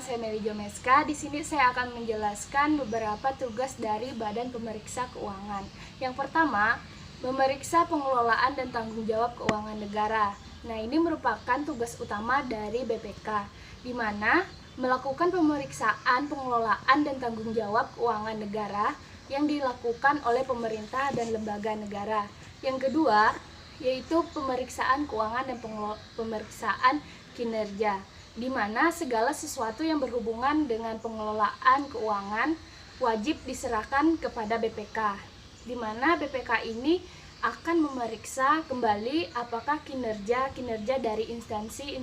saya Meli Jomeska. Di sini saya akan menjelaskan beberapa tugas dari Badan Pemeriksa Keuangan. Yang pertama, memeriksa pengelolaan dan tanggung jawab keuangan negara. Nah, ini merupakan tugas utama dari BPK, di mana melakukan pemeriksaan pengelolaan dan tanggung jawab keuangan negara yang dilakukan oleh pemerintah dan lembaga negara. Yang kedua, yaitu pemeriksaan keuangan dan pemeriksaan kinerja, di mana segala sesuatu yang berhubungan dengan pengelolaan keuangan wajib diserahkan kepada BPK, di mana BPK ini akan memeriksa kembali apakah kinerja dari instansi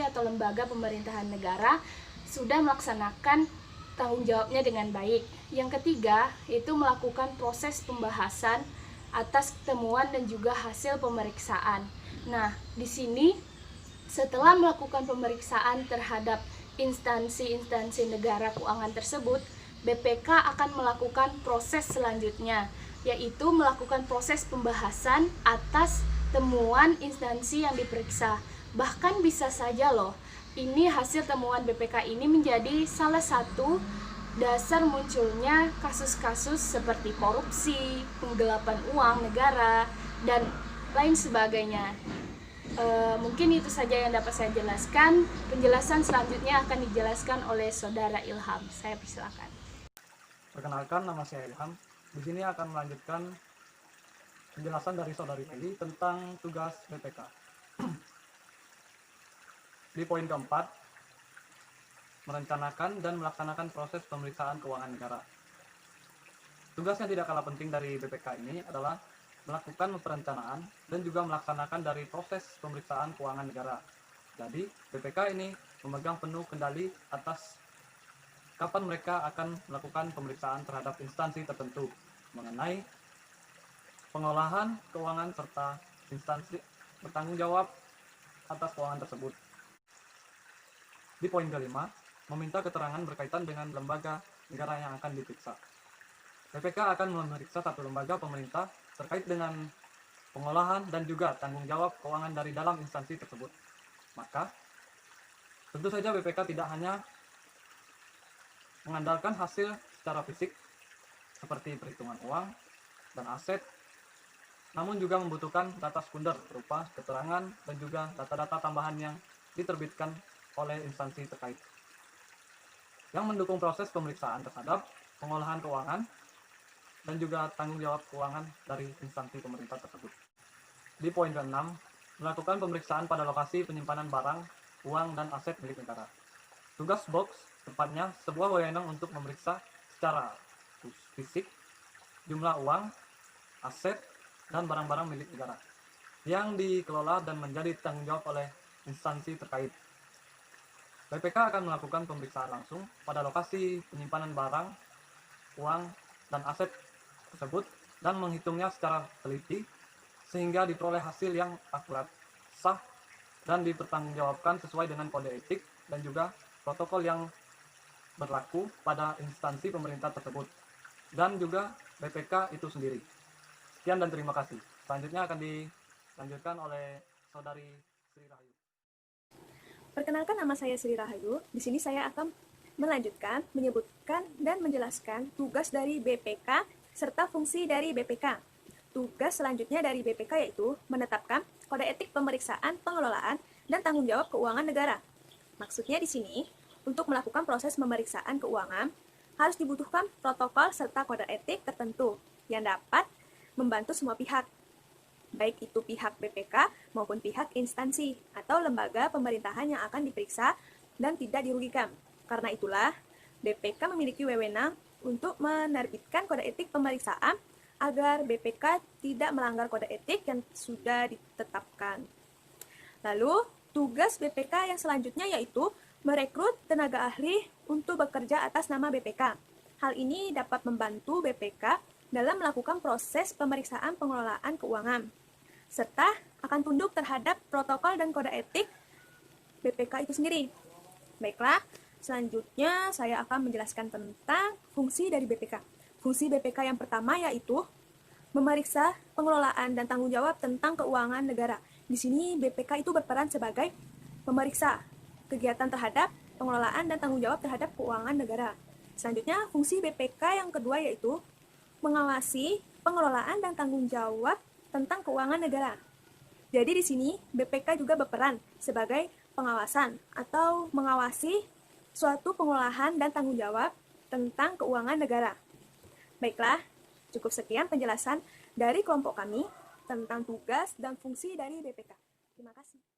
atau lembaga pemerintahan negara sudah melaksanakan tanggung jawabnya dengan baik. Yang ketiga, yaitu melakukan proses pembahasan atas temuan dan juga hasil pemeriksaan. Nah, di sini setelah melakukan pemeriksaan terhadap instansi negara keuangan tersebut, BPK akan melakukan proses selanjutnya, yaitu melakukan proses pembahasan atas temuan instansi yang diperiksa. Bahkan bisa saja loh, ini hasil temuan BPK ini menjadi salah satu dasar munculnya kasus-kasus seperti korupsi, penggelapan uang negara, dan lain sebagainya. Mungkin itu saja yang dapat saya jelaskan. Penjelasan selanjutnya akan dijelaskan oleh Saudara Ilham. Saya persilakan. Perkenalkan, nama saya Ilham. Di sini akan melanjutkan penjelasan dari Saudari Meli tentang tugas BPK. Di poin keempat, merencanakan dan melaksanakan proses pemeriksaan keuangan negara. Tugas yang tidak kalah penting dari BPK ini adalah melakukan perencanaan dan juga melaksanakan dari proses pemeriksaan keuangan negara. Jadi, BPK ini memegang penuh kendali atas kapan mereka akan melakukan pemeriksaan terhadap instansi tertentu mengenai pengolahan keuangan serta instansi bertanggung jawab atas keuangan tersebut. Di poin kelima, meminta keterangan berkaitan dengan lembaga negara yang akan diperiksa. BPK akan memeriksa satu lembaga pemerintah terkait dengan pengolahan dan juga tanggung jawab keuangan dari dalam instansi tersebut. Maka, tentu saja BPK tidak hanya mengandalkan hasil secara fisik seperti perhitungan uang dan aset, namun juga membutuhkan data sekunder berupa keterangan dan juga data-data tambahan yang diterbitkan oleh instansi terkait yang mendukung proses pemeriksaan terhadap pengolahan keuangan dan juga tanggung jawab keuangan dari instansi pemerintah tersebut. Di poin ke-6, melakukan pemeriksaan pada lokasi penyimpanan barang, uang, dan aset milik negara. Tugas box, tepatnya sebuah wewenang untuk memeriksa secara fisik jumlah uang, aset, dan barang-barang milik negara yang dikelola dan menjadi tanggung jawab oleh instansi terkait. BPK akan melakukan pemeriksaan langsung pada lokasi penyimpanan barang, uang, dan aset tersebut dan menghitungnya secara teliti sehingga diperoleh hasil yang akurat, sah, dan dipertanggungjawabkan sesuai dengan kode etik dan juga protokol yang berlaku pada instansi pemerintah tersebut dan juga BPK itu sendiri. Sekian dan terima kasih. Selanjutnya akan dilanjutkan oleh Saudari Sri Rahayu. Perkenalkan, nama saya Sri Rahayu. Di sini saya akan melanjutkan, menyebutkan, dan menjelaskan tugas dari BPK serta fungsi dari BPK. Tugas selanjutnya dari BPK yaitu menetapkan kode etik pemeriksaan, pengelolaan, dan tanggung jawab keuangan negara. Maksudnya di sini, untuk melakukan proses pemeriksaan keuangan, harus dibutuhkan protokol serta kode etik tertentu yang dapat membantu semua pihak, baik itu pihak BPK maupun pihak instansi atau lembaga pemerintahan yang akan diperiksa dan tidak dirugikan. Karena itulah, BPK memiliki wewenang untuk menerbitkan kode etik pemeriksaan agar BPK tidak melanggar kode etik yang sudah ditetapkan. Lalu, tugas BPK yang selanjutnya yaitu merekrut tenaga ahli untuk bekerja atas nama BPK. Hal ini dapat membantu BPK dalam melakukan proses pemeriksaan pengelolaan keuangan, serta akan tunduk terhadap protokol dan kode etik BPK itu sendiri. Baiklah, selanjutnya saya akan menjelaskan tentang fungsi dari BPK. Fungsi BPK yang pertama yaitu memeriksa pengelolaan dan tanggung jawab tentang keuangan negara. Di sini BPK itu berperan sebagai pemeriksa kegiatan terhadap pengelolaan dan tanggung jawab terhadap keuangan negara. Selanjutnya, fungsi BPK yang kedua yaitu mengawasi pengelolaan dan tanggung jawab tentang keuangan negara. Jadi di sini BPK juga berperan sebagai pengawasan atau mengawasi suatu pengelolaan dan tanggung jawab tentang keuangan negara. Baiklah, cukup sekian penjelasan dari kelompok kami tentang tugas dan fungsi dari BPK. Terima kasih.